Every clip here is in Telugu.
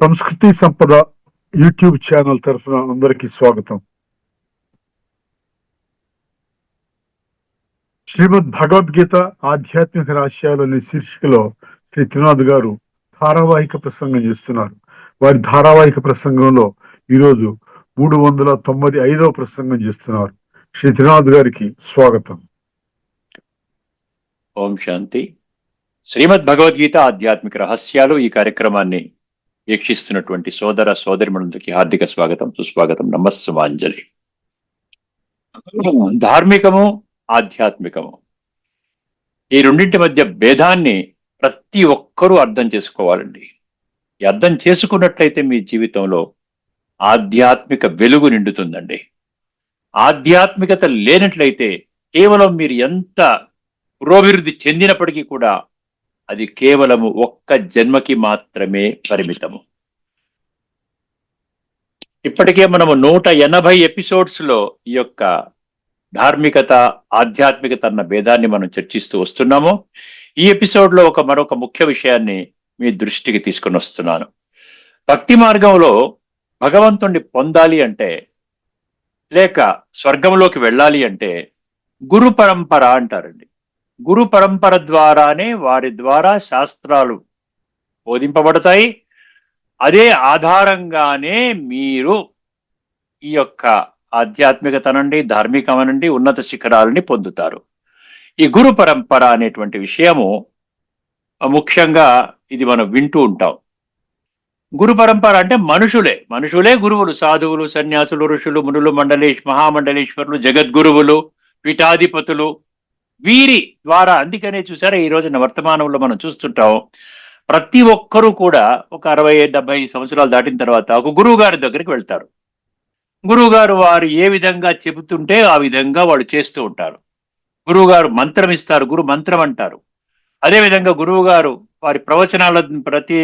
సంస్కృతి సంపద యూట్యూబ్ ఛానల్ తరఫున అందరికీ స్వాగతం. శ్రీమద్ భగవద్గీత ఆధ్యాత్మిక రహస్యాలు శీర్షికలో శ్రీ త్రినాథ్ గారు ధారావాహిక ప్రసంగం చేస్తున్నారు. వారి ధారావాహిక ప్రసంగంలో ఈరోజు 395వ ప్రసంగం చేస్తున్నారు. శ్రీ త్రినాథ్ గారికి స్వాగతం. ఓం శాంతి. శ్రీమద్ భగవద్గీత ఆధ్యాత్మిక రహస్యాలు ఈ కార్యక్రమాన్ని వీక్షిస్తున్నటువంటి సోదర సోదరిమణులకి హార్దిక స్వాగతం, సుస్వాగతం, నమస్సుమాంజలి. ధార్మికము, ఆధ్యాత్మికము ఈ రెండింటి మధ్య భేదాన్ని ప్రతి ఒక్కరూ అర్థం చేసుకోవాలండి. ఈ అర్థం చేసుకున్నట్లయితే మీ జీవితంలో ఆధ్యాత్మిక వెలుగు నిండుతుందండి. ఆధ్యాత్మికత లేనట్లయితే కేవలం మీరు ఎంత పురోభివృద్ధి చెందినప్పటికీ కూడా అది కేవలము ఒక్క జన్మకి మాత్రమే పరిమితము. ఇప్పటికే మనము 180 ఎపిసోడ్స్ లో ఈ యొక్క ధార్మికత, ఆధ్యాత్మికత అన్న భేదాన్ని మనం చర్చిస్తూ వస్తున్నాము. ఈ ఎపిసోడ్ లో మరొక ముఖ్య విషయాన్ని మీ దృష్టికి తీసుకొని వస్తున్నాను. భక్తి మార్గంలో భగవంతుణ్ణి పొందాలి అంటే, లేక స్వర్గంలోకి వెళ్ళాలి అంటే గురు పరంపర అంటారండి. గురు పరంపర ద్వారానే వారి ద్వారా శాస్త్రాలు బోధింపబడతాయి. అదే ఆధారంగానే మీరు ఈ యొక్క ఆధ్యాత్మికతనండి, ధార్మికమనండి, ఉన్నత శిఖరాలని పొందుతారు. ఈ గురు పరంపర అనేటువంటి విషయము ముఖ్యంగా ఇది మనం వింటూ ఉంటాం. గురు పరంపర అంటే మనుషులే గురువులు, సాధువులు, సన్యాసులు, ఋషులు, మునులు, మహామండలేశ్వరులు, జగద్గురువులు, పీఠాధిపతులు, వీరి ద్వారా. అందుకనే చూసారా, ఈ రోజున వర్తమానంలో మనం చూస్తుంటాం, ప్రతి ఒక్కరూ కూడా ఒక 60-70 సంవత్సరాలు దాటిన తర్వాత ఒక గురువు గారి దగ్గరికి వెళ్తారు. గురువు గారు వారు ఏ విధంగా చెబుతుంటే ఆ విధంగా వాళ్ళు చేస్తూ ఉంటారు. గురువు గారు మంత్రం ఇస్తారు, గురు మంత్రం అంటారు. అదేవిధంగా గురువు గారు వారి ప్రతి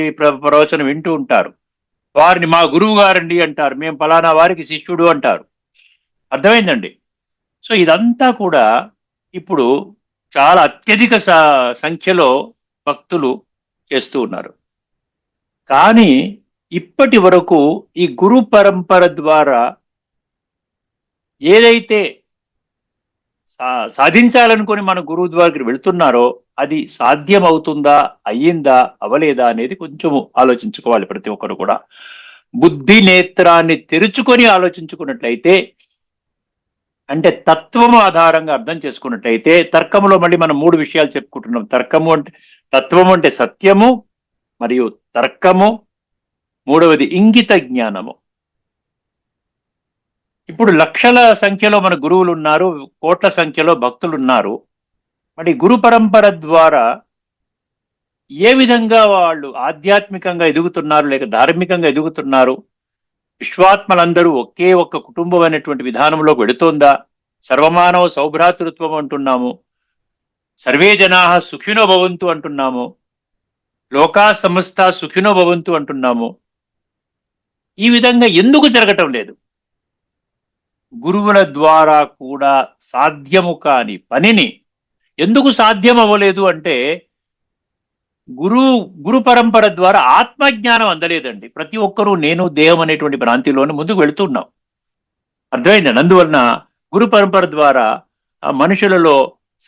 ప్రవచనం వింటూ ఉంటారు. వారిని మా గురువు గారండి అంటారు, మేము ఫలానా వారికి శిష్యుడు అంటారు. అర్థమైందండి? సో ఇదంతా కూడా ఇప్పుడు చాలా అత్యధిక సంఖ్యలో భక్తులు చేస్తూ ఉన్నారు. కానీ ఇప్పటి వరకు ఈ గురు పరంపర ద్వారా ఏదైతే సాధించాలనుకొని మన గురువు దగ్గరికి వెళ్తున్నారో అది సాధ్యం అవుతుందా, అయ్యిందా, అవలేదా అనేది కొంచెము ఆలోచించుకోవాలి. ప్రతి ఒక్కరు కూడా బుద్ధి నేత్రాన్ని తెరుచుకొని ఆలోచించుకున్నట్లయితే, అంటే తత్వము ఆధారంగా అర్థం చేసుకున్నట్లయితే, తర్కములో మళ్ళీ మనం 3 విషయాలు చెప్పుకుంటున్నాం. తత్వము అంటే సత్యము, మరియు తర్కము, మూడవది ఇంగిత జ్ఞానము. ఇప్పుడు లక్షల సంఖ్యలో మన గురువులు ఉన్నారు, కోట్ల సంఖ్యలో భక్తులు ఉన్నారు. మరి గురు పరంపర ద్వారా ఏ విధంగా వాళ్ళు ఆధ్యాత్మికంగా ఎదుగుతున్నారు, లేక ధార్మికంగా ఎదుగుతున్నారు? విశ్వాత్మలందరూ ఒకే ఒక్క కుటుంబం అనేటువంటి విధానంలో వెడుతోందా? సర్వమానవ సౌభ్రాతృత్వం అంటున్నాము, సర్వే జనా సుఖినో భవంతు అంటున్నాము, లోకా సమస్త సుఖినో భవంతు అంటున్నాము. ఈ విధంగా ఎందుకు జరగటం లేదు? గురువుల ద్వారా కూడా సాధ్యము కాని పనిని ఎందుకు సాధ్యం అవ్వలేదు అంటే, గురు పరంపర ద్వారా ఆత్మజ్ఞానం అందలేదండి. ప్రతి ఒక్కరూ నేను దేహం అనేటువంటి భ్రాంతిలోనే ముందుకు వెళుతున్నాం. అర్థమైందండి? అందువలన గురు పరంపర ద్వారా మనుషులలో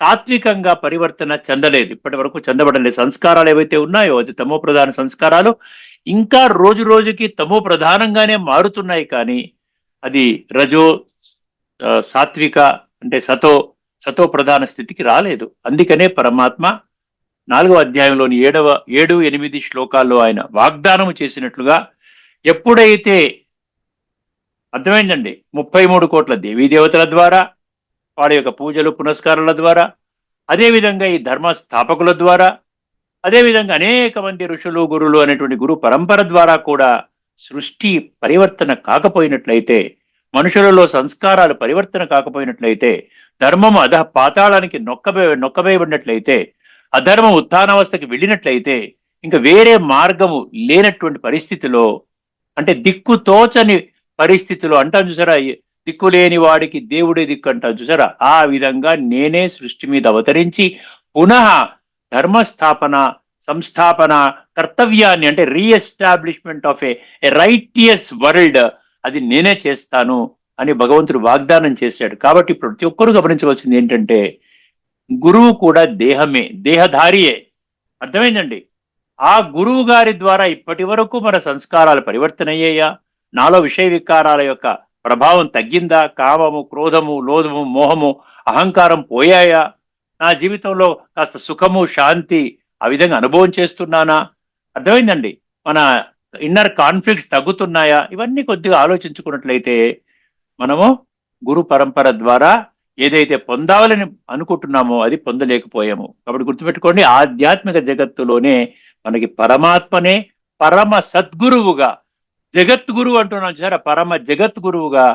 సాత్వికంగా పరివర్తన చెందలేదు, ఇప్పటి వరకు చెందబడలేదు. సంస్కారాలు ఏవైతే ఉన్నాయో అది తమో ప్రధాన సంస్కారాలు ఇంకా రోజు రోజుకి తమో ప్రధానంగానే మారుతున్నాయి. కానీ అది రజో సాత్విక అంటే సతో ప్రధాన స్థితికి రాలేదు. అందుకనే పరమాత్మ 4వ అధ్యాయంలోని 7-8 శ్లోకాల్లో ఆయన వాగ్దానం చేసినట్లుగా, ఎప్పుడైతే అర్థమైందండి 33 కోట్ల దేవీ దేవతల ద్వారా, వాడి యొక్క పూజలు పునస్కారాల ద్వారా, అదేవిధంగా ఈ ధర్మ స్థాపకుల ద్వారా, అదేవిధంగా అనేక మంది ఋషులు, గురువులు అనేటువంటి గురు పరంపర ద్వారా కూడా సృష్టి పరివర్తన కాకపోయినట్లయితే, మనుషులలో సంస్కారాలు పరివర్తన కాకపోయినట్లయితే, ధర్మము పాతాళానికి నొక్కబోయబడినట్లయితే, అధర్మం ఉత్థానావస్థకి వెళ్ళినట్లయితే, ఇంకా వేరే మార్గము లేనటువంటి పరిస్థితిలో, అంటే దిక్కు తోచని పరిస్థితిలో అంటాం చూసారా, దిక్కు లేని వాడికి దేవుడే దిక్కు అంటాం చూసారా, ఆ విధంగా నేనే సృష్టి మీద అవతరించి పునః ధర్మస్థాపన, సంస్థాపన కర్తవ్యాన్ని, అంటే re-establishment of A righteous world, అది నేనే చేస్తాను అని భగవంతుడు వాగ్దానం చేశాడు. కాబట్టి ప్రతి ఒక్కరూ గమనించవలసింది ఏంటంటే, గురువు కూడా దేహమే, దేహధారియే. అర్థమైందండి? ఆ గురువు గారి ద్వారా ఇప్పటి వరకు మన సంస్కారాలు పరివర్తన అయ్యాయా? నాలో విషయ వికారాల యొక్క ప్రభావం తగ్గిందా? కామము, క్రోధము, లోధము, మోహము, అహంకారం పోయాయా? నా జీవితంలో కాస్త సుఖము, శాంతి ఆ విధంగా అనుభవం చేస్తున్నానా? అర్థమైందండి? మన ఇన్నర్ కాన్ఫ్లిక్ట్స్ తగ్గుతున్నాయా? ఇవన్నీ కొద్దిగా ఆలోచించుకున్నట్లయితే మనము గురు పరంపర ద్వారా ఏదైతే పొందాలని అనుకుంటున్నామో అది పొందలేకపోయాము. కాబట్టి గుర్తుపెట్టుకోండి, ఆధ్యాత్మిక జగత్తులోనే మనకి పరమాత్మనే పరమ సద్గురువుగా, జగద్గురువు అంటున్నాం చూసారా, పరమ జగద్గురువుగా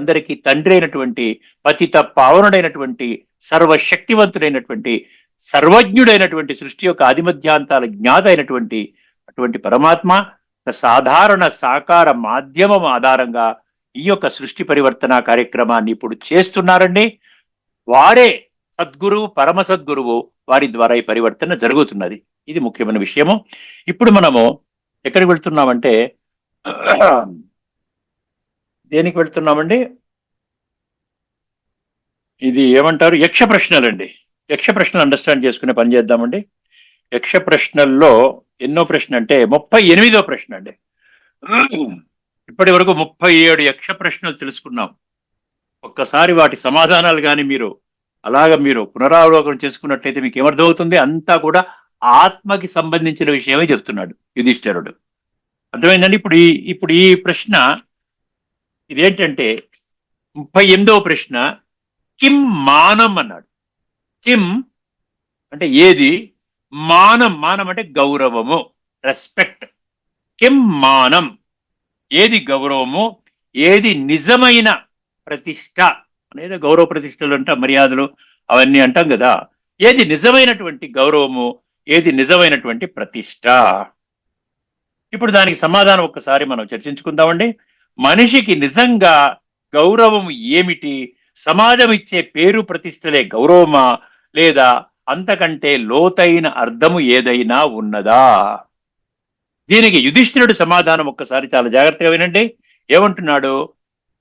అందరికీ తండ్రి అయినటువంటి, పతిత పావనుడైనటువంటి, సర్వశక్తివంతుడైనటువంటి, సర్వజ్ఞుడైనటువంటి, సృష్టి యొక్క ఆదిమధ్యాంతాల జ్ఞాత అయినటువంటి అటువంటి పరమాత్మ సాధారణ సాకార మాధ్యమం ఆధారంగా ఈ యొక్క సృష్టి పరివర్తన కార్యక్రమాన్ని ఇప్పుడు చేస్తున్నారండి. వారే సద్గురువు, పరమ సద్గురువు, వారి ద్వారా ఈ పరివర్తన జరుగుతున్నది. ఇది ముఖ్యమైన విషయము. ఇప్పుడు మనము ఎక్కడికి వెళ్తున్నామంటే, దేనికి వెళ్తున్నామండి? ఇది ఏమంటారు, యక్ష ప్రశ్నలండి. యక్ష ప్రశ్నలు అండర్స్టాండ్ చేసుకునే పని చేద్దామండి. యక్ష ప్రశ్నల్లో ఎన్నో ప్రశ్న అంటే 38వ ప్రశ్న అండి. ఇప్పటి వరకు 37 యక్ష ప్రశ్నలు తెలుసుకున్నాం. ఒక్కసారి వాటి సమాధానాలు కానీ మీరు పునరావలోకనం చేసుకున్నట్లయితే మీకు ఏమర్థమవుతుంది? అంతా కూడా ఆత్మకి సంబంధించిన విషయమే చెప్తున్నాడు యుధిష్ఠిరుడు. అర్థమైందండి? ఇప్పుడు ఈ ప్రశ్న ఇదేంటంటే 38వ ప్రశ్న, కిం మానం అన్నాడు. కిం అంటే ఏది, మానం, మానం అంటే గౌరవము, రెస్పెక్ట్. కిం మానం, ఏది గౌరవము, ఏది నిజమైన ప్రతిష్ట అనేది. గౌరవ ప్రతిష్టలు అంట, మర్యాదలు అవన్నీ అంటాం కదా. ఏది నిజమైనటువంటి గౌరవము, ఏది నిజమైనటువంటి ప్రతిష్ట? ఇప్పుడు దానికి సమాధానం ఒక్కసారి మనం చర్చించుకుందామండి. మనిషికి నిజంగా గౌరవం ఏమిటి? సమాజం ఇచ్చే పేరు ప్రతిష్టలే గౌరవమా, లేదా అంతకంటే లోతైన అర్థము ఏదైనా ఉన్నదా? దీనికి యుధిష్ఠిరుడు సమాధానం ఒక్కసారి చాలా జాగ్రత్తగా వినండి. ఏమంటున్నాడు?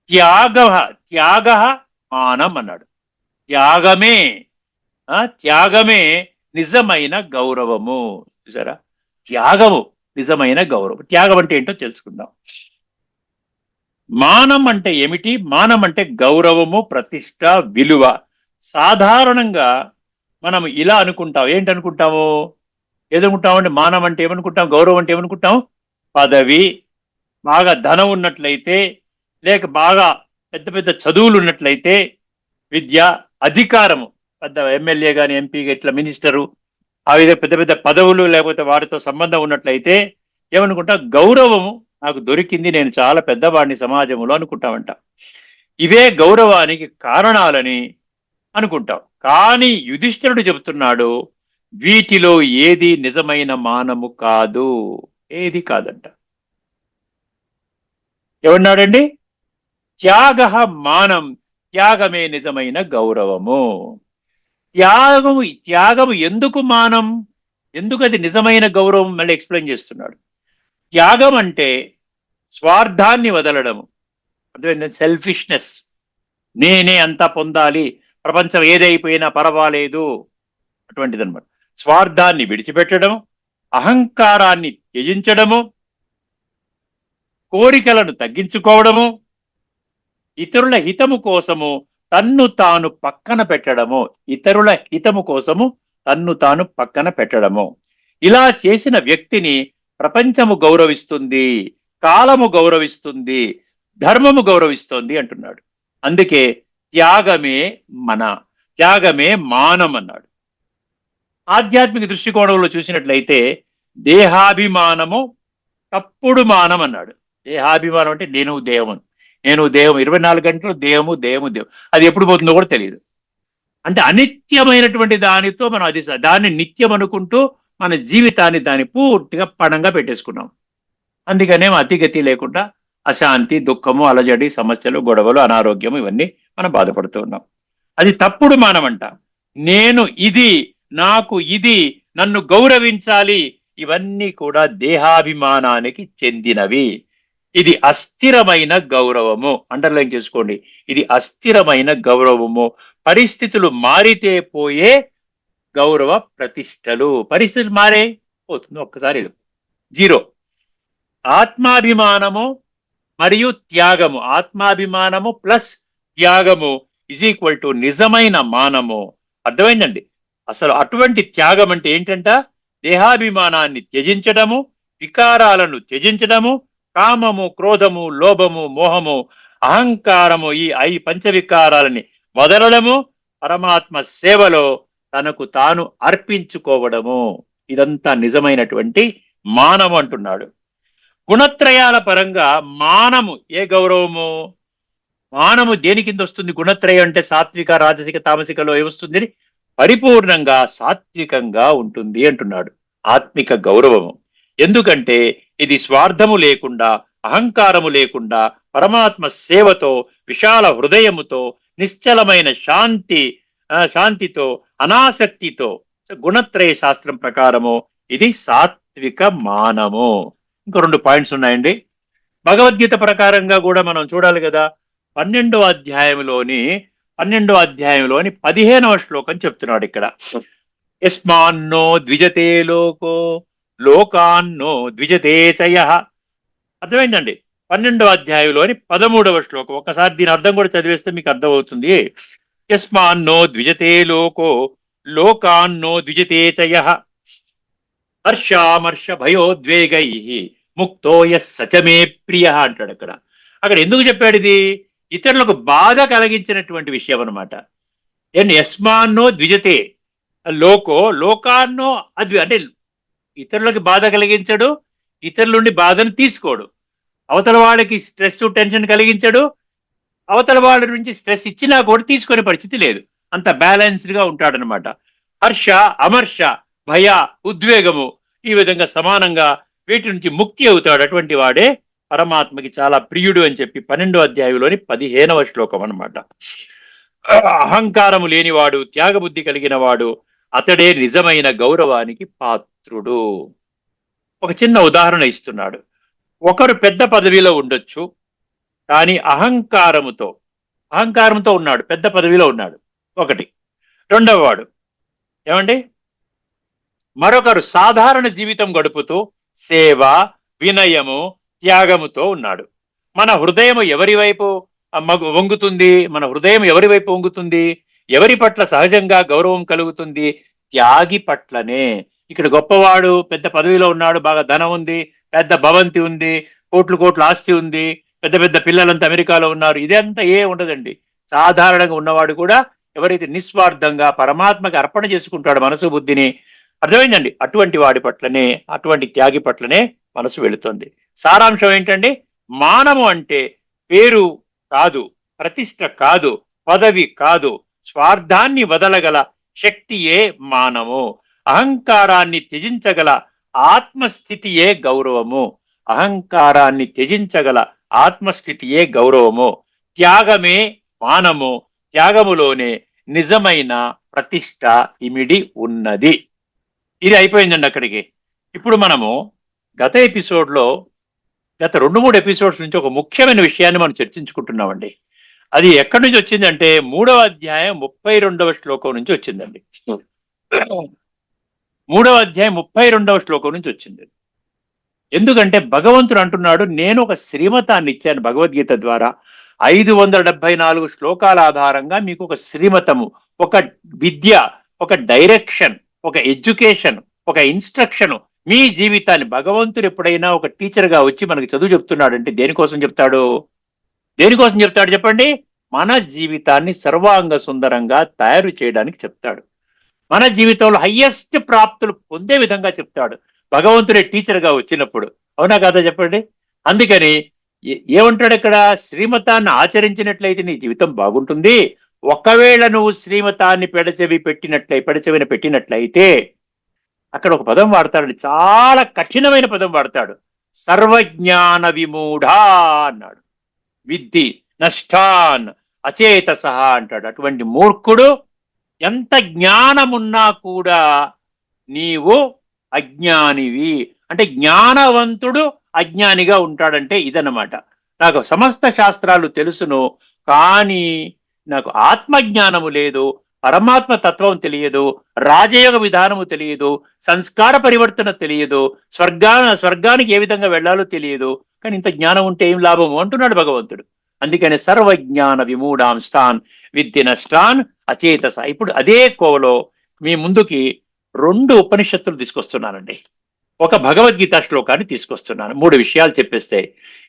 త్యాగ మానం అన్నాడు. త్యాగమే నిజమైన గౌరవము. చూసారా? త్యాగము నిజమైన గౌరవం. త్యాగం అంటే ఏంటో తెలుసుకుందాం. మానం అంటే ఏమిటి? మానం అంటే గౌరవము, ప్రతిష్ట, విలువ. సాధారణంగా మనం ఇలా అనుకుంటాం. ఏంటనుకుంటాము? ఏదనుకుంటామంటే మానం అంటే ఏమనుకుంటాం, గౌరవం అంటే ఏమనుకుంటాం? పదవి, బాగా ధనం ఉన్నట్లయితే, లేక బాగా పెద్ద పెద్ద చదువులు ఉన్నట్లయితే, విద్య, అధికారము, పెద్ద ఎమ్మెల్యే కానీ, ఎంపీ, ఇట్లా మినిస్టరు, ఆ విధంగా పెద్ద పెద్ద పదవులు, లేకపోతే వారితో సంబంధం ఉన్నట్లయితే ఏమనుకుంటాం? గౌరవము నాకు దొరికింది, నేను చాలా పెద్దవాడిని సమాజంలో అనుకుంటామంట. ఇవే గౌరవానికి కారణాలని అనుకుంటాం. కానీ యుధిష్ఠిరుడు చెబుతున్నాడు, వీటిలో ఏది నిజమైన మానము కాదు, ఏది కాదంట. ఏమన్నాడండి? మానం, త్యాగమే నిజమైన గౌరవము. త్యాగము ఎందుకు మానం, ఎందుకు అది నిజమైన గౌరవం? మళ్ళీ ఎక్స్ప్లెయిన్ చేస్తున్నాడు. త్యాగం అంటే స్వార్థాన్ని వదలడము. అర్థమైంది? సెల్ఫిష్నెస్, నేనే అంతా పొందాలి, ప్రపంచం ఏదైపోయినా పర్వాలేదు, అటువంటిది అనమాట. స్వార్థాన్ని విడిచిపెట్టడం, అహంకారాన్ని త్యజించడము, కోరికలను తగ్గించుకోవడము, ఇతరుల హితము కోసము తన్ను తాను పక్కన పెట్టడము, ఇతరుల హితము కోసము తన్ను తాను పక్కన పెట్టడము. ఇలా చేసిన వ్యక్తిని ప్రపంచము గౌరవిస్తుంది, కాలము గౌరవిస్తుంది, ధర్మము గౌరవిస్తుంది అంటున్నాడు. అందుకే త్యాగమే మానం అన్నాడు. ఆధ్యాత్మిక దృష్టికోణంలో చూసినట్లయితే దేహాభిమానము తప్పుడు మానం అన్నాడు. దేహాభిమానం అంటే నేను దేవం 24 గంటలు దేహము, అది ఎప్పుడు పోతుందో కూడా తెలియదు. అంటే అనిత్యమైనటువంటి దానితో మనం దాన్ని నిత్యం అనుకుంటూ మన జీవితాన్ని దాన్ని పూర్తిగా పణంగా పెట్టేసుకున్నాం. అందుకనే అతిగతి లేకుండా అశాంతి, దుఃఖము, అలజడి, సమస్యలు, గొడవలు, అనారోగ్యము, ఇవన్నీ మనం బాధపడుతూ ఉన్నాం. అది తప్పుడు మానమంట. నేను ఇది, నాకు ఇది, నన్ను గౌరవించాలి, ఇవన్నీ కూడా దేహాభిమానానికి చెందినవి. ఇది అస్థిరమైన గౌరవము. అండర్లైన్ చేసుకోండి, ఇది అస్థిరమైన గౌరవము. పరిస్థితులు మారితే పోయే గౌరవ ప్రతిష్టలు. పరిస్థితులు మారే పోతుంది ఒక్కసారి జీరో. ఆత్మాభిమానము మరియు త్యాగము, ఆత్మాభిమానము ప్లస్ త్యాగము ఇజ్ ఈక్వల్ టు నిజమైన మానము. అర్థమైందండి? అసలు అటువంటి త్యాగం అంటే ఏంటంట? దేహాభిమానాన్ని త్యజించడము, వికారాలను త్యజించడము, కామము, క్రోధము, లోభము, మోహము, అహంకారము, ఈ పంచవికారాలని వదలడము, పరమాత్మ సేవలో తనకు తాను అర్పించుకోవడము. ఇదంతా నిజమైనటువంటి మానము అంటున్నాడు. గుణత్రయాల పరంగా మానము ఏ గౌరవము? మానము దేని కింద వస్తుంది? గుణత్రయం అంటే సాత్విక, రాజసిక, తామసికలో ఏమొస్తుంది? పరిపూర్ణంగా సాత్వికంగా ఉంటుంది అంటున్నాడు. ఆత్మిక గౌరవము. ఎందుకంటే ఇది స్వార్థము లేకుండా, అహంకారము లేకుండా, పరమాత్మ సేవతో, విశాల హృదయముతో, నిశ్చలమైన శాంతితో, అనాసక్తితో, గుణత్రయ శాస్త్రం ప్రకారము ఇది సాత్విక మానము. ఇంకో 2 పాయింట్స్ ఉన్నాయండి. భగవద్గీత ప్రకారంగా కూడా మనం చూడాలి కదా. 12వ అధ్యాయంలోని 15వ శ్లోకం చెప్తున్నాడు ఇక్కడ. యస్మాన్నో ద్విజతే లోకో లోకాన్నో ద్విజతే చయః. అర్థమైందండి? 12వ అధ్యాయంలోని 13వ శ్లోకం. ఒకసారి దీని అర్థం కూడా చదివేస్తే మీకు అర్థమవుతుంది. యస్మాన్నో ద్విజతే లోకో లోకాన్నో ద్విజతే చయః హర్షామర్ష భయోద్వేగై ముక్తో యస్ సచమే ప్రియ అంటాడు అక్కడ. అక్కడ ఎందుకు చెప్పాడు ఇది? ఇతరులకు బాధ కలిగించినటువంటి విషయం అనమాట. యస్మాన్నో ద్విజతే లోకో లోకాన్నో అంటే ఇతరులకు బాధ కలిగించడు, ఇతరుల నుండి బాధను తీసుకోడు, అవతల వాడికి స్ట్రెస్ టెన్షన్ కలిగించడు, అవతల వాడి నుంచి స్ట్రెస్ ఇచ్చినా కూడా తీసుకునే పరిస్థితి లేదు. అంత బ్యాలెన్స్డ్ గా ఉంటాడనమాట. హర్ష, అమర్ష, భయ, ఉద్వేగము ఈ విధంగా సమానంగా వీటి నుంచి ముక్తి అవుతాడు. అటువంటి వాడే పరమాత్మకి చాలా ప్రియుడు అని చెప్పి 12వ అధ్యాయంలోని 15వ శ్లోకం అనమాట. అహంకారము లేనివాడు, త్యాగబుద్ధి కలిగిన వాడు, అతడే నిజమైన గౌరవానికి పాత్రుడు. ఒక చిన్న ఉదాహరణ ఇస్తున్నాడు. ఒకరు పెద్ద పదవిలో ఉండొచ్చు, కానీ అహంకారముతో ఉన్నాడు, పెద్ద పదవిలో ఉన్నాడు. ఒకటి. రెండవ వాడు ఏమండి, మరొకరు సాధారణ జీవితం గడుపుతూ సేవ, వినయము, త్యాగముతో ఉన్నాడు. మన హృదయం ఎవరి వైపు వంగుతుంది? మన హృదయం ఎవరి వైపు వంగుతుంది? ఎవరి పట్ల సహజంగా గౌరవం కలుగుతుంది? త్యాగి పట్లనే. ఇక్కడ గొప్పవాడు, పెద్ద పదవిలో ఉన్నాడు, బాగా ధనం ఉంది, పెద్ద భవంతి ఉంది, కోట్ల ఆస్తి ఉంది, పెద్ద పెద్ద పిల్లలంతా అమెరికాలో ఉన్నారు, ఇదంతా ఉండదండి. సాధారణంగా ఉన్నవాడు కూడా ఎవరైతే నిస్వార్థంగా పరమాత్మకి అర్పణ చేసుకుంటాడు మనసు బుద్ధిని, అర్థమైందండి, అటువంటి వాడి పట్లనే, అటువంటి త్యాగి పట్లనే మనసు వెళుతుంది. సారాంశం ఏంటండి? మానము అంటే పేరు కాదు, ప్రతిష్ట కాదు, పదవి కాదు, స్వార్థాన్ని వదలగల శక్తియే మానము. అహంకారాన్ని త్యజించగల ఆత్మస్థితియే గౌరవము. అహంకారాన్ని త్యజించగల ఆత్మస్థితియే గౌరవము. త్యాగమే మానము. త్యాగములోనే నిజమైన ప్రతిష్ట ఇమిడి ఉన్నది. ఇది అయిపోయిందండి అక్కడికి. ఇప్పుడు మనము గత 2-3 ఎపిసోడ్స్ నుంచి ఒక ముఖ్యమైన విషయాన్ని మనం చర్చించుకుంటున్నామండి. అది ఎక్కడి నుంచి వచ్చిందంటే 3వ అధ్యాయం 32వ శ్లోకం నుంచి వచ్చిందండి. 3వ అధ్యాయం 32వ శ్లోకం నుంచి వచ్చింది. ఎందుకంటే భగవంతుడు అంటున్నాడు, నేను ఒక శ్రీమతాన్ని ఇచ్చాను భగవద్గీత ద్వారా. 574 శ్లోకాల ఆధారంగా మీకు ఒక శ్రీమతము, ఒక విద్య, ఒక డైరెక్షన్, ఒక ఎడ్యుకేషన్, ఒక ఇన్స్ట్రక్షన్, మీ జీవితాన్ని. భగవంతుడు ఎప్పుడైనా ఒక టీచర్ గా వచ్చి మనకి చదువు చెప్తున్నాడంటే దేనికోసం చెప్తాడు? చెప్పండి. మన జీవితాన్ని సర్వాంగ సుందరంగా తయారు చేయడానికి చెప్తాడు. మన జీవితంలో హయ్యెస్ట్ ప్రాప్తులు పొందే విధంగా చెప్తాడు భగవంతుడే టీచర్ గా వచ్చినప్పుడు. అవునా కాదా చెప్పండి? అందుకని ఏమంటాడు ఇక్కడ? శ్రీమతాన్ని ఆచరించినట్లయితే నీ జీవితం బాగుంటుంది. ఒకవేళ నువ్వు శ్రీమతాన్ని పెడచెవిన పెట్టినట్లయితే, అక్కడ ఒక పదం వాడతాడు, చాలా కఠినమైన పదం వాడతాడు, సర్వజ్ఞాన విమూఢా అన్నాడు. విద్ధి నష్టాన్ అచేతసహ అంటాడు. అటువంటి మూర్ఖుడు ఎంత జ్ఞానమున్నా కూడా నీవు అజ్ఞానివి. అంటే జ్ఞానవంతుడు అజ్ఞానిగా ఉంటాడంటే ఇదన్నమాట. నాకు సమస్త శాస్త్రాలు తెలుసును, కానీ నాకు ఆత్మజ్ఞానము లేదు, పరమాత్మ తత్వం తెలియదు, రాజయోగ విధానము తెలియదు, సంస్కార పరివర్తన తెలియదు, స్వర్గానికి ఏ విధంగా వెళ్ళాలో తెలియదు. కానీ ఇంత జ్ఞానం ఉంటే ఏం లాభము అంటున్నాడు భగవంతుడు. అందుకని సర్వజ్ఞాన విమూఢాంస్తాన్ విద్య నష్టాన్ అచేతస. ఇప్పుడు అదే కోవలో మీ ముందుకి 2 ఉపనిషత్తులు తీసుకొస్తున్నానండి. ఒక భగవద్గీత శ్లోకాన్ని తీసుకొస్తున్నాను. 3 విషయాలు చెప్పేస్తే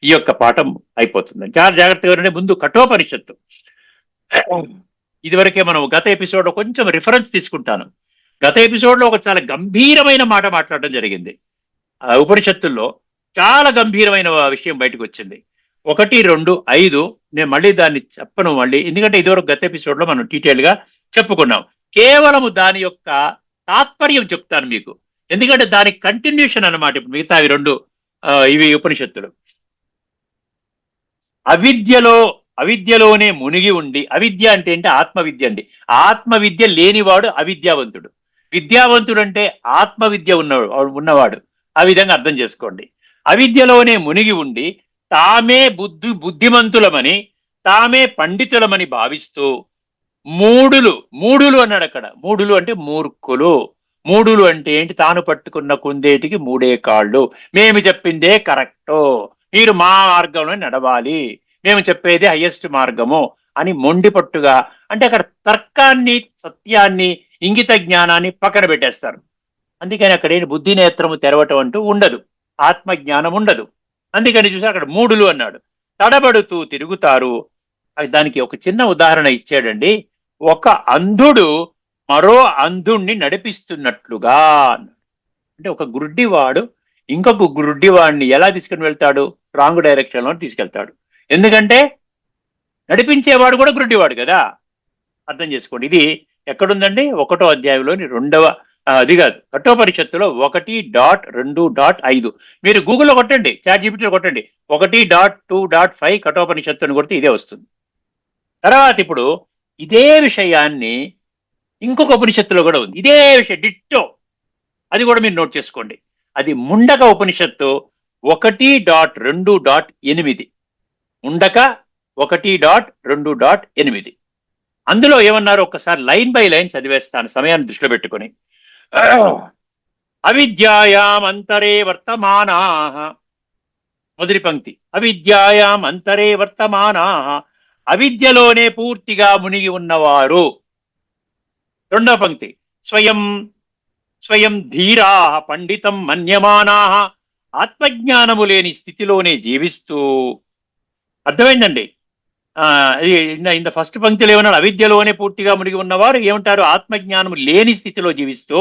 ఈ యొక్క పాఠం అయిపోతుంది. చాలా జాగ్రత్తగా ముందు కఠోపనిషత్తు. ఇదివరకే మనం గత ఎపిసోడ్ కొంచెం రిఫరెన్స్ తీసుకుంటాను. గత ఎపిసోడ్ లో ఒక చాలా గంభీరమైన మాట మాట్లాడడం జరిగింది. ఆ ఉపనిషత్తుల్లో చాలా గంభీరమైన విషయం బయటకు వచ్చింది. 1, 2, 5 నేను మళ్ళీ దాన్ని చెప్పను మళ్ళీ, ఎందుకంటే ఇదివరకు గత ఎపిసోడ్ లో మనం డీటెయిల్ గా చెప్పుకున్నాం. కేవలము దాని యొక్క తాత్పర్యం చెప్తాను మీకు, ఎందుకంటే దానికి కంటిన్యూషన్ అన్నమాట ఇప్పుడు మిగతా అవి 2 ఇవి ఉపనిషత్తులు. అవిద్యలోనే మునిగి ఉండి, అవిద్య అంటే ఏంటి? ఆత్మవిద్య అండి. ఆత్మవిద్య లేనివాడు అవిద్యావంతుడు. విద్యావంతుడు అంటే ఆత్మవిద్య ఉన్నవాడు. ఆ విధంగా అర్థం చేసుకోండి. అవిద్యలోనే మునిగి ఉండి తామే బుద్ధిమంతులమని, తామే పండితులమని భావిస్తూ మూడులు అన్నాడు అక్కడ. మూడులు అంటే మూర్ఖులు. మూడులు అంటే ఏంటి? తాను పట్టుకున్న కుందేటికి 3 కాళ్ళు, మేము చెప్పిందే కరెక్టో, మీరు మా మార్గంలో నడవాలి, మేము చెప్పేది హయ్యెస్ట్ మార్గము అని మొండి పట్టుగా, అంటే అక్కడ తర్కాన్ని, సత్యాన్ని, ఇంగిత జ్ఞానాన్ని పక్కన పెట్టేస్తారు. అందుకని అక్కడ ఏంటి? బుద్ధి నేత్రము తెరవటం అంటూ ఉండదు, ఆత్మజ్ఞానం ఉండదు. అందుకని చూసి అక్కడ మూడులు అన్నాడు. తడబడుతూ తిరుగుతారు. దానికి ఒక చిన్న ఉదాహరణ ఇచ్చాడండి. ఒక అంధుడు మరో అంధుణ్ణి నడిపిస్తున్నట్లుగా. అంటే ఒక గుడ్డివాడు ఇంకొక గుడ్డివాడిని ఎలా తీసుకుని వెళ్తాడు? రాంగ్ డైరెక్షన్ లో తీసుకెళ్తాడు. ఎందుకంటే నడిపించేవాడు కూడా గుడ్డివాడు కదా. అర్థం చేసుకోండి. ఇది ఎక్కడుందండి? 1వ అధ్యాయంలోని 2వ, అది కాదు, కఠోపనిషత్తులో 1.2.5. మీరు గూగుల్లో కొట్టండి, చాట్ జీపీటీలో కొట్టండి 1.2.5 కఠోపనిషత్తు అని కొడితే ఇదే వస్తుంది. తర్వాత ఇప్పుడు ఇదే విషయాన్ని ఇంకొక ఉపనిషత్తులో కూడా ఉంది. ఇదే విషయం డిట్టో, అది కూడా మీరు నోట్ చేసుకోండి. అది ముండక ఉపనిషత్తు 1.2.8. ముండక 1.2.8. అందులో ఏమన్నారు? ఒక్కసారి లైన్ బై లైన్ చదివేస్తాను సమయాన్ని దృష్టిలో పెట్టుకొని. అవిద్యాయాం అంతరే వర్తమానా. మొదటి పంక్తి అవిద్యాయాం అంతరే వర్తమానా, అవిద్యలోనే పూర్తిగా మునిగి ఉన్నవారు. 2వ పంక్తి స్వయం ధీరా పండితం మన్యమానా, ఆత్మజ్ఞానము లేని స్థితిలోనే జీవిస్తూ. అర్థమైందండి? ఇంత ఫస్ట్ పంక్తిలో ఏమన్నాడు? అవిద్యలోనే పూర్తిగా మునిగి ఉన్నవారు ఏమంటారు? ఆత్మజ్ఞానం లేని స్థితిలో జీవిస్తూ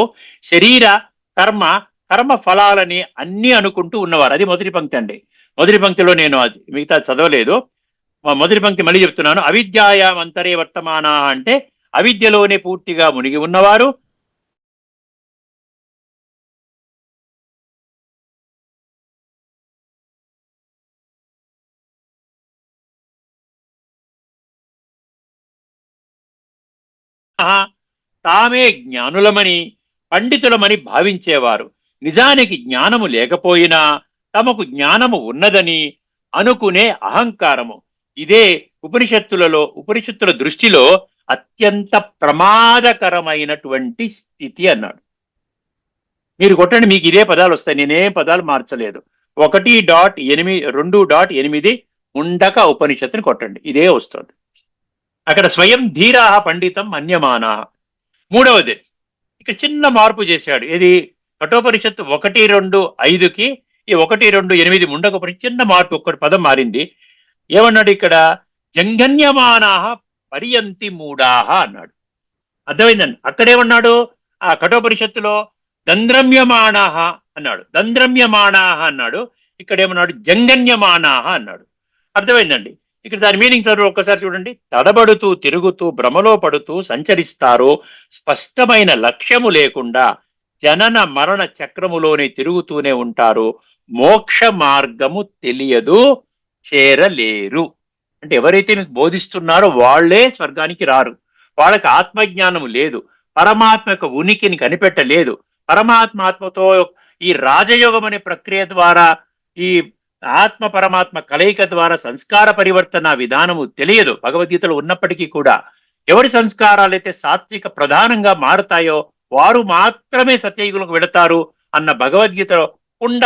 శరీర కర్మ ఫలాలని అన్ని అనుకుంటూ ఉన్నవారు. అది మొదటి పంక్తి అండి. మొదటి పంక్తిలో నేను అది మిగతా చదవలేదు. మొదటి పంక్తి మళ్ళీ చెప్తున్నాను. అవిద్యాయాం అంతరే వర్తమానా అంటే అవిద్యలోనే పూర్తిగా మునిగి ఉన్నవారు, తామే జ్ఞానులమని, పండితులమని భావించేవారు. నిజానికి జ్ఞానము లేకపోయినా తమకు జ్ఞానము ఉన్నదని అనుకునే అహంకారము. ఇదే ఉపనిషత్తుల దృష్టిలో అత్యంత ప్రమాదకరమైనటువంటి స్థితి అన్నాడు. మీరు కొట్టండి, మీకు ఇదే పదాలు వస్తాయి, నేనేం పదాలు మార్చలేదు. 1.2.8 ముండక ఉపనిషత్తుని కొట్టండి, ఇదే వస్తుంది. అక్కడ స్వయం ధీరా పండితం మన్యమానా. 3వది ఇక్కడ చిన్న మార్పు చేశాడు. ఇది కఠోపనిషత్తు 1.2.5కి ఈ 1.2.8 ముండక ఉపనిషత్తు చిన్న మార్పు, ఒక్కటి పదం మారింది. ఏమన్నాడు ఇక్కడ? జంగన్యమానా పర్యంతి మూఢాహ అన్నాడు. అర్థమైందండి? అక్కడేమన్నాడు? ఆ కఠోపనిషత్తులో దంద్రమ్యమాణాహ అన్నాడు, దంద్రమ్యమాణాహ అన్నాడు. ఇక్కడ ఏమన్నాడు? జంగన్యమానాహ అన్నాడు. అర్థమైందండి? ఇక్కడ దాని మీనింగ్ చదువు ఒక్కసారి చూడండి. తడబడుతూ తిరుగుతూ భ్రమలో పడుతూ సంచరిస్తారు, స్పష్టమైన లక్ష్యము లేకుండా జనన మరణ చక్రములోనే తిరుగుతూనే ఉంటారు, మోక్ష మార్గము తెలియదు, చేరలేరు. అంటే ఎవరైతే మీకు బోధిస్తున్నారో వాళ్లే స్వర్గానికి రారు. వాళ్ళకి ఆత్మజ్ఞానం లేదు, పరమాత్మ యొక్క ఉనికిని కనిపెట్టలేదు, ఆత్మతో ఈ రాజయోగం అనే ప్రక్రియ ద్వారా ఈ ఆత్మ పరమాత్మ కలయిక ద్వారా సంస్కార పరివర్తన విధానము తెలియదు భగవద్గీతలో ఉన్నప్పటికీ కూడా. ఎవరి సంస్కారాలైతే సాత్విక ప్రధానంగా మారుతాయో వారు మాత్రమే సత్యయుగులకు వెళతారు అన్న భగవద్గీతలో కుండ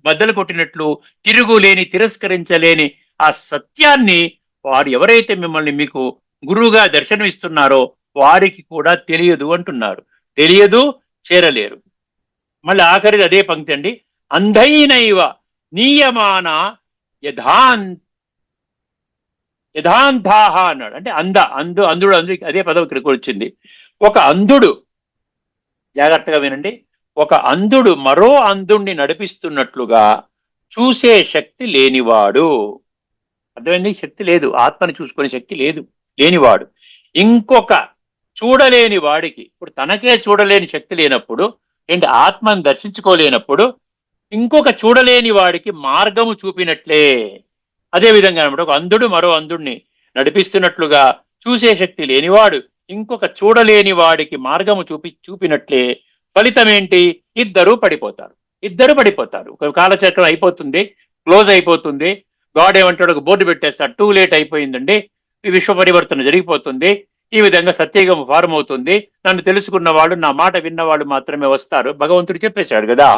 బద్దలు కొట్టినట్లు తిరుగులేని తిరస్కరించలేని ఆ సత్యాన్ని వారు ఎవరైతే మిమ్మల్ని మీకు గురువుగా దర్శనమిస్తున్నారో వారికి కూడా తెలియదు అంటున్నారు. తెలియదు, చేరలేరు. మళ్ళీ ఆఖరిది అదే పంక్తి అండి. అంధైనైవ నియమాన యథాంధాహ అన్నాడు. అంటే అందుడు అదే పదం ఇక్కడికి వచ్చింది. ఒక అంధుడు, జాగ్రత్తగా వినండి, ఒక అంధుడు మరో అంధుణ్ణి నడిపిస్తున్నట్లుగా చూసే శక్తి లేనివాడు. అర్థమైంది? శక్తి లేదు, ఆత్మని చూసుకునే శక్తి లేనివాడు ఇంకొక చూడలేని వాడికి, ఇప్పుడు తనకే చూడలేని శక్తి లేనప్పుడు ఏంటి, ఆత్మను దర్శించుకోలేనప్పుడు ఇంకొక చూడలేని వాడికి మార్గము చూపినట్లే. అదే విధంగా అనమాట, ఒక అంధుడు మరో అంధుడిని నడిపిస్తున్నట్లుగా చూసే శక్తి లేనివాడు ఇంకొక చూడలేని వాడికి మార్గము చూపినట్లే ఫలితం ఏంటి, ఇద్దరు పడిపోతారు. ఒక కాలచక్రం అయిపోతుంది, క్లోజ్ అయిపోతుంది. గాడ్ ఏమంటాడు, ఒక బోర్డు పెట్టేస్తాడు, టూ లేట్ అయిపోయిందండి, ఈ విశ్వ పరివర్తన జరిగిపోతుంది, ఈ విధంగా సత్యయుగం ఫారం అవుతుంది, నన్ను తెలుసుకున్నవాడు నా మాట విన్నవాడు మాత్రమే వస్తారు, భగవంతుడు చెప్పేశాడు కదా.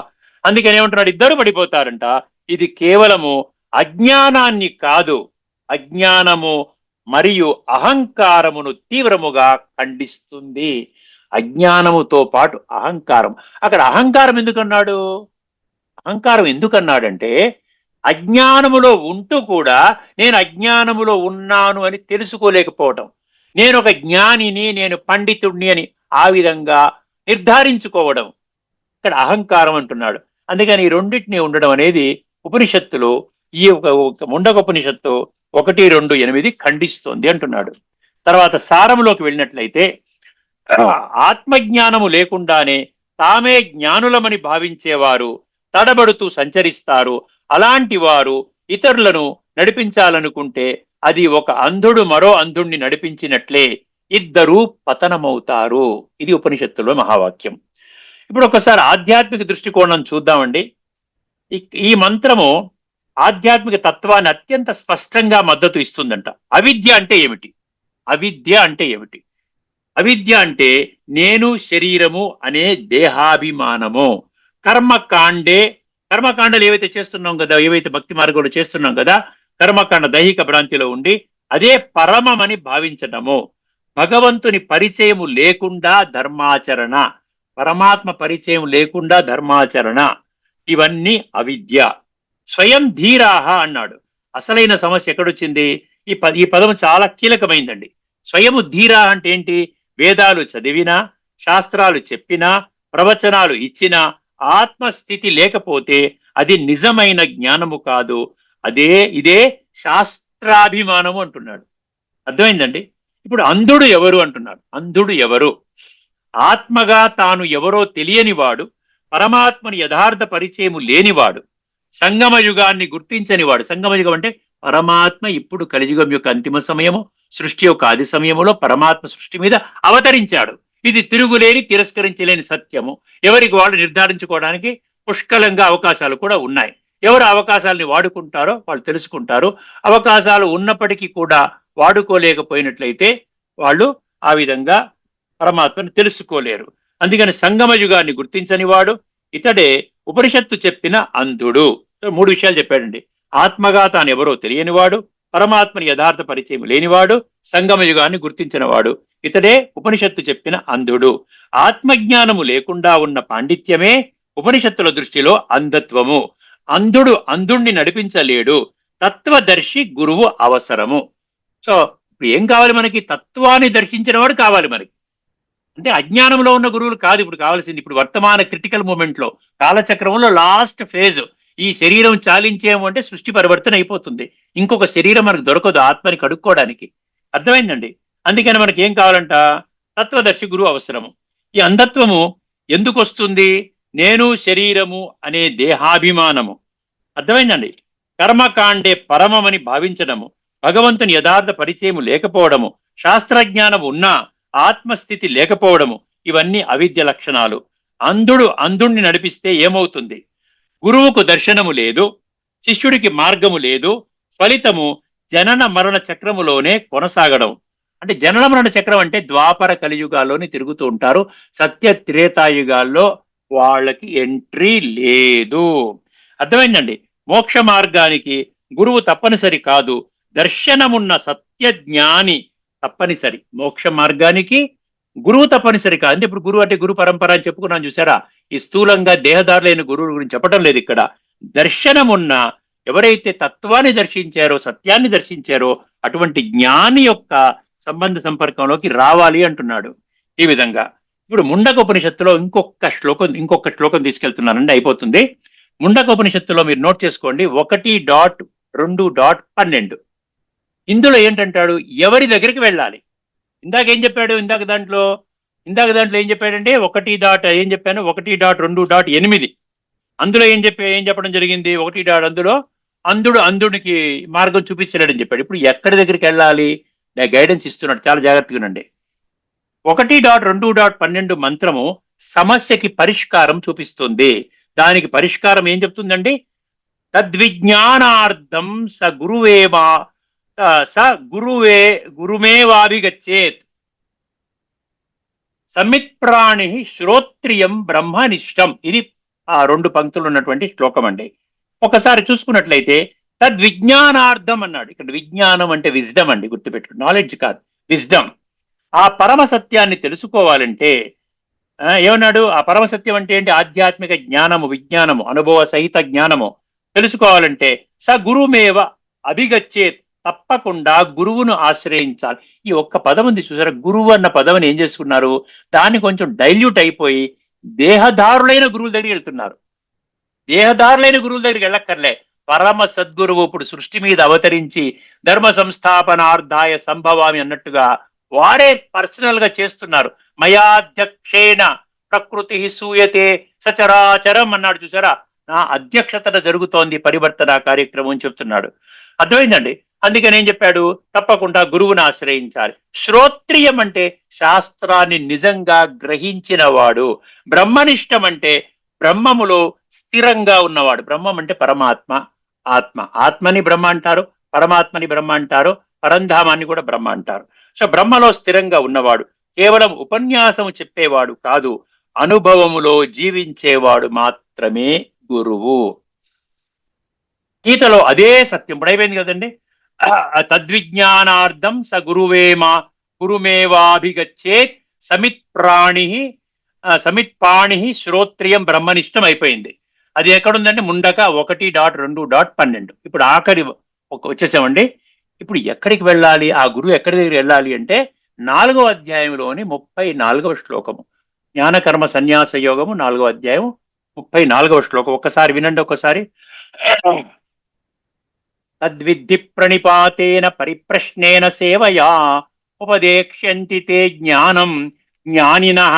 అందుకని ఏమంటున్నాడు, ఇద్దరు పడిపోతారంట. ఇది కేవలము అజ్ఞానాన్ని కాదు, అజ్ఞానము మరియు అహంకారమును తీవ్రముగా ఖండిస్తుంది. అజ్ఞానముతో పాటు అహంకారం. అక్కడ అహంకారం ఎందుకన్నాడంటే అజ్ఞానములో ఉంటూ కూడా నేను అజ్ఞానములో ఉన్నాను అని తెలుసుకోలేకపోవటం, నేను ఒక జ్ఞానిని, నేను పండితుడిని అని ఆ విధంగా నిర్ధారించుకోవడం, ఇక్కడ అహంకారం అంటున్నాడు. అందుకని ఈ రెండింటినీ ఉండడం అనేది ఉపనిషత్తులు, ఈ ఒక ముండకోపనిషత్తు 1:2-8 ఖండిస్తోంది అంటున్నాడు. తర్వాత సారములోకి వెళ్ళినట్లయితే ఆత్మజ్ఞానము లేకుండానే తామే జ్ఞానులమని భావించేవారు తడబడుతూ సంచరిస్తారు. అలాంటి వారు ఇతరులను నడిపించాలనుకుంటే అది ఒక అంధుడు మరో అంధుణ్ణి నడిపించినట్లే, ఇద్దరూ పతనమవుతారు. ఇది ఉపనిషత్తులో మహావాక్యం. ఇప్పుడు ఒకసారి ఆధ్యాత్మిక దృష్టికోణం చూద్దామండి. ఈ మంత్రము ఆధ్యాత్మిక తత్వాన్ని అత్యంత స్పష్టంగా మద్దతు ఇస్తుందంట. అవిద్య అంటే ఏమిటి? అవిద్య అంటే నేను శరీరము అనే దేహాభిమానము. కర్మకాండలు ఏవైతే చేస్తున్నాం కదా, ఏవైతే భక్తి మార్గంలో చేస్తున్నాం కదా, కర్మకాండ దైహిక భ్రాంతిలో ఉండి అదే పరమమని భావించటము. భగవంతుని పరిచయము లేకుండా ధర్మాచరణ, పరమాత్మ పరిచయం లేకుండా ధర్మాచరణ, ఇవన్నీ అవిద్య. స్వయం ధీరాహ అన్నాడు. అసలైన సమస్య ఎక్కడొచ్చింది? ఈ పదం చాలా కీలకమైందండి. స్వయము ధీరా అంటే ఏంటి? వేదాలు చదివినా, శాస్త్రాలు చెప్పినా, ప్రవచనాలు ఇచ్చినా ఆత్మస్థితి లేకపోతే అది నిజమైన జ్ఞానము కాదు, ఇదే శాస్త్రాభిమానము అంటున్నాడు. అర్థమైందండి? ఇప్పుడు అంధుడు ఎవరు అంటున్నాడు. అంధుడు ఎవరు? ఆత్మగా తాను ఎవరో తెలియనివాడు, పరమాత్మని యథార్థ పరిచయము లేనివాడు, సంగమ యుగాన్ని గుర్తించనివాడు. సంగమయుగం అంటే పరమాత్మ ఇప్పుడు కలియుగం యొక్క అంతిమ సమయము, సృష్టి యొక్క ఆది సమయములో పరమాత్మ సృష్టి మీద అవతరించాడు. ఇది తిరుగులేని తిరస్కరించలేని సత్యము. ఎవరికి వాళ్ళు నిర్ధారించుకోవడానికి పుష్కలంగా అవకాశాలు కూడా ఉన్నాయి. ఎవరు అవకాశాలని వాడుకుంటారో వాళ్ళు తెలుసుకుంటారు. అవకాశాలు ఉన్నప్పటికీ కూడా వాడుకోలేకపోయినట్లయితే వాళ్ళు ఆ విధంగా పరమాత్మను తెలుసుకోలేరు. అందుకని సంగమ యుగాన్ని గుర్తించని వాడు ఇతడే ఉపనిషత్తు చెప్పిన అంధుడు. 3 విషయాలు చెప్పాడండి. ఆత్మగా తాను ఎవరో తెలియనివాడు, పరమాత్మని యథార్థ పరిచయం లేనివాడు, సంగమ యుగాన్ని గుర్తించినవాడు, ఇతడే ఉపనిషత్తు చెప్పిన అంధుడు. ఆత్మజ్ఞానము లేకుండా ఉన్న పాండిత్యమే ఉపనిషత్తుల దృష్టిలో అంధత్వము. అంధుడు అంధుణ్ణి నడిపించలేడు, తత్వదర్శి గురువు అవసరము. సో ఇప్పుడు ఏం కావాలి మనకి? తత్వాన్ని దర్శించిన వాడు కావాలి మనకి. అంటే అజ్ఞానంలో ఉన్న గురువులు కాదు ఇప్పుడు కావాల్సింది. ఇప్పుడు వర్తమాన క్రిటికల్ మూమెంట్ లో, కాలచక్రంలో లాస్ట్ ఫేజ్, ఈ శరీరం చాలించేము అంటే సృష్టి పరివర్తన అయిపోతుంది. ఇంకొక శరీరం మనకు దొరకదు ఆత్మని కడుక్కోవడానికి. అర్థమైందండి? అందుకని మనకి ఏం కావాలంట? తత్వదర్శి గురువు అవసరము. ఈ అంధత్వము ఎందుకు వస్తుంది? నేను శరీరము అనే దేహాభిమానము. అర్థమైందండి? కర్మకాండే పరమమని భావించడము, భగవంతుని యథార్థ పరిచయము లేకపోవడము, శాస్త్రజ్ఞానం ఉన్నా ఆత్మస్థితి లేకపోవడము, ఇవన్నీ అవిద్య లక్షణాలు. అంధుడు అంధుణ్ణి నడిపిస్తే ఏమవుతుంది? గురువుకు దర్శనము లేదు, శిష్యుడికి మార్గము లేదు, ఫలితము జనన మరణ చక్రములోనే కొనసాగడం. అంటే జనన మరణ చక్రం అంటే ద్వాపర కలియుగాల్లోని తిరుగుతూ ఉంటారు. సత్య త్రేతాయుగాల్లో వాళ్ళకి ఎంట్రీ లేదు. అర్థమైందండి? మోక్ష మార్గానికి గురువు తప్పనిసరి కాదు, దర్శనమున్న సత్య జ్ఞాని తప్పనిసరి. మోక్ష మార్గానికి గురువు తప్పనిసరి కాదు. అంటే ఇప్పుడు గురువు అంటే గురు పరంపర అని చెప్పుకున్నాను చూసారా? ఈ స్థూలంగా దేహదారులైన గురువుల గురించి చెప్పడం లేదు ఇక్కడ. దర్శనమున్న, ఎవరైతే తత్వాన్ని దర్శించారో, సత్యాన్ని దర్శించారో అటువంటి జ్ఞాని యొక్క సంబంధ సంపర్కంలోకి రావాలి అంటున్నాడు. ఈ విధంగా ఇప్పుడు ముండకోపనిషత్తులో ఇంకొక శ్లోకం తీసుకెళ్తున్నానండి, అయిపోతుంది. ముండకోపనిషత్తులో మీరు నోట్ చేసుకోండి, 1.2.12. ఇందులో ఏంటంటాడు? ఎవరి దగ్గరికి వెళ్ళాలి? ఇందాక ఏం చెప్పాడు? ఇందాక దాంట్లో ఏం చెప్పాడంటే 1.2.8. అందులో ఏం చెప్పడం జరిగింది? అందులో అంధుడికి మార్గం చూపించలేడని చెప్పాడు. ఇప్పుడు ఎక్కడి దగ్గరికి వెళ్ళాలి? గైడెన్స్ ఇస్తున్నాడు, చాలా జాగ్రత్తగా ఉండండి. 1.2.12 మంత్రము సమస్యకి పరిష్కారం చూపిస్తుంది. దానికి పరిష్కారం ఏం చెప్తుందండి? తద్విజ్ఞానార్థం గురుమేవాభిగచ్చేత్ సమిత్ ప్రాణి శ్రోత్రియం బ్రహ్మనిష్టం. ఇది ఆ 2 పంక్తులు ఉన్నటువంటి శ్లోకం అండి. ఒకసారి చూసుకున్నట్లయితే తద్విజ్ఞానార్థం అన్నాడు. ఇక్కడ విజ్ఞానం అంటే విజ్డమ్ అండి, గుర్తుపెట్టుకో, నాలెడ్జ్ కాదు, విజ్డమ్. ఆ పరమ సత్యాన్ని తెలుసుకోవాలంటే ఏమన్నాడు? ఆ పరమ సత్యం అంటే ఏంటి? ఆధ్యాత్మిక జ్ఞానము, విజ్ఞానము, అనుభవ సహిత జ్ఞానము తెలుసుకోవాలంటే గురుమేవ అభిగచ్చేత్, తప్పకుండా గురువును ఆశ్రయించాలి. ఈ ఒక్క పదం ఉంది చూసారా? గురువు అన్న పదవిని ఏం చేసుకున్నారు? దాన్ని కొంచెం డైల్యూట్ అయిపోయి దేహదారులైన గురువుల దగ్గరికి వెళ్తున్నారు. దేహదారులైన గురువుల దగ్గరికి వెళ్ళక్కర్లే. పరమ సద్గురువు ఇప్పుడు సృష్టి మీద అవతరించి ధర్మ సంస్థాపనార్థాయ సంభవామి అన్నట్టుగా వారే పర్సనల్ గా చేస్తున్నారు. మయాధ్యక్షేణ ప్రకృతి సూయతే సచరాచరం అన్నాడు చూసారా? నా అధ్యక్షతన జరుగుతోంది పరివర్తన కార్యక్రమం అని చెప్తున్నాడు. అర్థమైందండి? అందుకని ఏం చెప్పాడు? తప్పకుండా గురువుని ఆశ్రయించాలి. శ్రోత్రియం అంటే శాస్త్రాన్ని నిజంగా గ్రహించిన వాడు. బ్రహ్మనిష్టం అంటే బ్రహ్మములో స్థిరంగా ఉన్నవాడు. బ్రహ్మం అంటే పరమాత్మ, ఆత్మ. ఆత్మని బ్రహ్మ అంటారు, పరమాత్మని బ్రహ్మ అంటారు, పరంధామాన్ని కూడా బ్రహ్మ అంటారు. సో బ్రహ్మలో స్థిరంగా ఉన్నవాడు. కేవలం ఉపన్యాసం చెప్పేవాడు కాదు, అనుభవములో జీవించేవాడు మాత్రమే గురువు. గీతలో అదే సత్యం ఇప్పుడు అయిపోయింది కదండి. తద్విజ్ఞానార్థం గురుమేవాభిగచ్చేత్ సమిత్ పాణి శ్రోత్రియం బ్రహ్మనిష్టం అయిపోయింది. అది ఎక్కడుందంటే ముండక 1.2.12. ఇప్పుడు ఆఖరి వచ్చేసామండి. ఇప్పుడు ఎక్కడికి వెళ్ళాలి? ఆ గురువు ఎక్కడి దగ్గర వెళ్ళాలి అంటే 4వ అధ్యాయంలోని 34వ శ్లోకము, జ్ఞానకర్మ సన్యాస యోగము 4వ అధ్యాయం 34వ శ్లోకం. ఒక్కసారి వినండి. ఒక్కసారి. తద్విద్ధి ప్రణిపాతేన పరిప్రశ్నేన సేవయా ఉపదేక్ష్యంతి తే జ్ఞానం జ్ఞానినః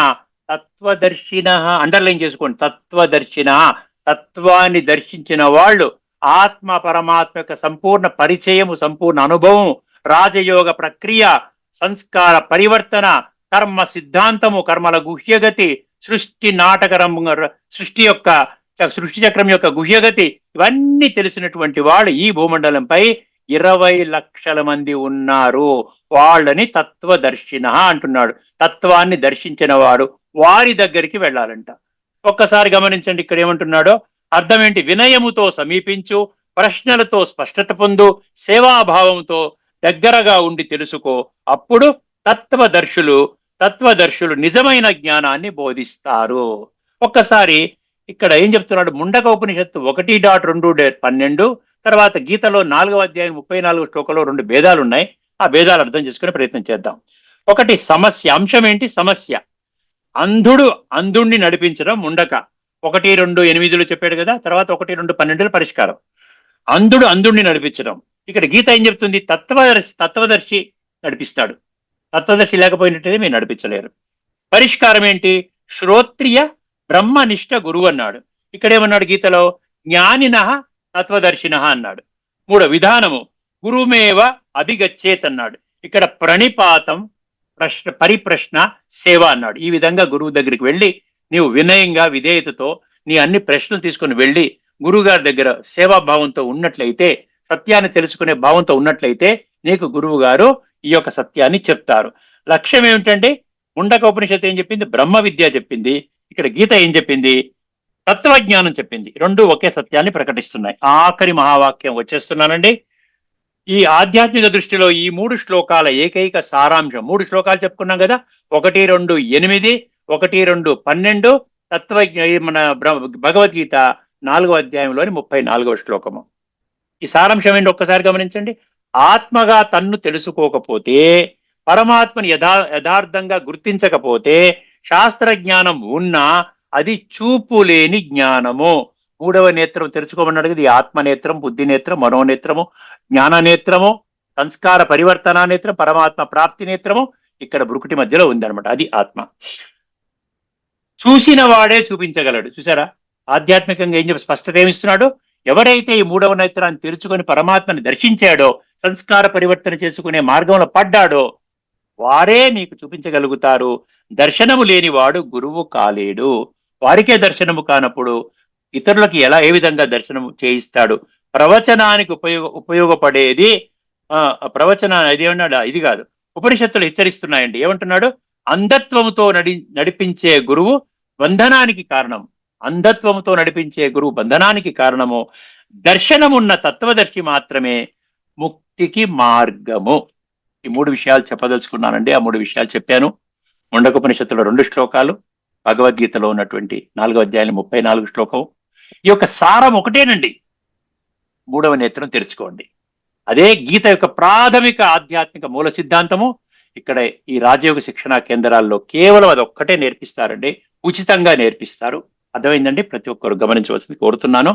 తత్వదర్శినః. అండర్లైన్ చేసుకోండి, తత్వదర్శినః. తత్వాన్ని దర్శించిన వాళ్ళు ఆత్మ పరమాత్మ యొక్క సంపూర్ణ పరిచయము, సంపూర్ణ అనుభవం, రాజయోగ ప్రక్రియ, సంస్కార పరివర్తన, కర్మ సిద్ధాంతము, కర్మల గుహ్యగతి, సృష్టి చక్రం యొక్క గుహ్యగతి, ఇవన్నీ తెలిసినటువంటి వాళ్ళు ఈ భూమండలంపై 20 లక్షల మంది ఉన్నారు. వాళ్ళని తత్వదర్శిన అంటున్నాడు. తత్వాన్ని దర్శించిన వాడు వారి దగ్గరికి వెళ్ళాలంట. ఒక్కసారి గమనించండి ఇక్కడ ఏమంటున్నాడో. అర్థం ఏంటి? వినయముతో సమీపించు, ప్రశ్నలతో స్పష్టత పొందు, సేవాభావంతో దగ్గరగా ఉండి తెలుసుకో. అప్పుడు తత్వదర్శులు నిజమైన జ్ఞానాన్ని బోధిస్తారు. ఒక్కసారి ఇక్కడ ఏం చెప్తున్నాడు? ముండక ఉపనిషత్తు 1.2.12, తర్వాత గీతలో 4వ అధ్యాయం 34వ శ్లోకంలో 2 భేదాలు ఉన్నాయి. ఆ భేదాలు అర్థం చేసుకునే ప్రయత్నం చేద్దాం. ఒకటి సమస్య. అంశం ఏంటి? సమస్య. అంధుణ్ణి నడిపించడం ముండక 1.2.8 చెప్పాడు కదా. తర్వాత 1.2.12 పరిష్కారం. అంధుణ్ణి నడిపించడం. ఇక్కడ గీత ఏం చెప్తుంది? తత్వదర్శి నడిపిస్తాడు. తత్వదర్శి లేకపోయినట్టే మీరు నడిపించలేరు. పరిష్కారం ఏంటి? శ్రోత్రియ బ్రహ్మనిష్ట గురువు అన్నాడు. ఇక్కడేమన్నాడు గీతలో? జ్ఞానినః తత్వదర్శినః అన్నాడు. 3వ విధానము గురుమేవ అభిగచ్చేత్ అన్నాడు. ఇక్కడ ప్రణిపాతం, పరిప్రశ్న, సేవ అన్నాడు. ఈ విధంగా గురువు దగ్గరికి వెళ్ళి నీవు వినయంగా విధేయతతో నీ అన్ని ప్రశ్నలు తీసుకుని వెళ్ళి గురువుగారి దగ్గర సేవాభావంతో ఉన్నట్లయితే, సత్యాన్ని తెలుసుకునే భావంతో ఉన్నట్లయితే నీకు గురువు గారు ఈ యొక్క సత్యాన్ని చెప్తారు. లక్ష్యం ఏమిటంటే, ముండక ఉపనిషత్తు ఏం చెప్పింది? బ్రహ్మ విద్య చెప్పింది. ఇక్కడ గీత ఏం చెప్పింది? తత్వజ్ఞానం చెప్పింది. రెండు ఒకే సత్యాన్ని ప్రకటిస్తున్నాయి. ఆఖరి మహావాక్యం వచ్చేస్తున్నానండి. ఈ ఆధ్యాత్మిక దృష్టిలో ఈ 3 శ్లోకాల ఏకైక సారాంశం, 3 శ్లోకాలు చెప్పుకున్నాం కదా, 1, 2, 8, 1, 2, 12, మన భగవద్గీత 4వ అధ్యాయంలోని 34వ శ్లోకము. ఈ సారాంశం ఏంటి ఒక్కసారి గమనించండి. ఆత్మగా తన్ను తెలుసుకోకపోతే, పరమాత్మని యథార్థంగా గుర్తించకపోతే, శాస్త్ర జ్ఞానం ఉన్నా అది చూపు లేని జ్ఞానము. 3వ నేత్రం తెరుచుకోమన్నాడు కదా, ఈ ఆత్మనేత్రం, బుద్ధి నేత్రం, మనోనేత్రము, జ్ఞాన నేత్రము, సంస్కార పరివర్తన నేత్రం, పరమాత్మ ప్రాప్తి నేత్రము ఇక్కడ బ్రుకుటి మధ్యలో ఉందన్నమాట. అది ఆత్మ. చూసిన వాడే చూపించగలడు. చూసారా, ఆధ్యాత్మికంగా ఏం చెప్పి స్పష్టత ఏమిస్తున్నాడు? ఎవరైతే ఈ 3వ నేత్రాన్ని తెరుచుకొని పరమాత్మని దర్శించాడో, సంస్కార పరివర్తన చేసుకునే మార్గంలో పడ్డాడో, వారే నీకు చూపించగలుగుతారు. దర్శనము లేనివాడు గురువు కాలేడు. వారికే దర్శనము కానప్పుడు ఇతరులకి ఏ విధంగా దర్శనం చేయిస్తాడు? ప్రవచనానికి ఉపయోగపడేది ప్రవచన ఇదేమన్నాడు? ఇది కాదు, ఉపనిషత్తులు హెచ్చరిస్తున్నాయండి. ఏమంటున్నాడు? అంధత్వముతో నడిపించే గురువు బంధనానికి కారణం. అంధత్వముతో నడిపించే గురువు బంధనానికి కారణము. దర్శనమున్న తత్వదర్శి మాత్రమే ముక్తికి మార్గము. ఈ 3 విషయాలు చెప్పదలుచుకున్నానండి. ఆ 3 విషయాలు చెప్పాను. ముండకోపనిషత్తులో 2 శ్లోకాలు, భగవద్గీతలో ఉన్నటువంటి 4వ అధ్యాయం 34 శ్లోకం. ఈ యొక్క సారం ఒకటేనండి, 3వ నేత్రం తెరుచుకోండి. అదే గీత యొక్క ప్రాథమిక ఆధ్యాత్మిక మూల సిద్ధాంతము. ఇక్కడ ఈ రాజయోగ శిక్షణా కేంద్రాల్లో కేవలం అది ఒక్కటే నేర్పిస్తారండి, ఉచితంగా నేర్పిస్తారు. అర్థమైందండి? ప్రతి ఒక్కరు గమనించవలసింది కోరుతున్నాను.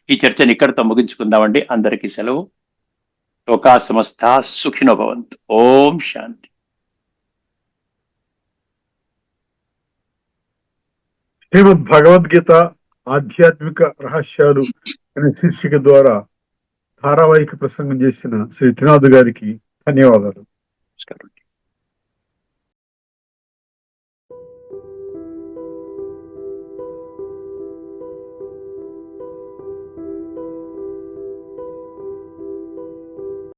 ఈ చర్చను ఇక్కడితో ముగించుకుందామండి. అందరికీ సెలవు. లోకా సమస్తా సుఖినో భవంతు. ఓం శాంతి. శ్రీమద్ భగవద్గీత ఆధ్యాత్మిక రహస్యాలు అనే శీర్షిక ద్వారా ధారావాహిక ప్రసంగం చేసిన శ్రీ త్రినాథ్ గారికి ధన్యవాదాలు. నమస్కారం.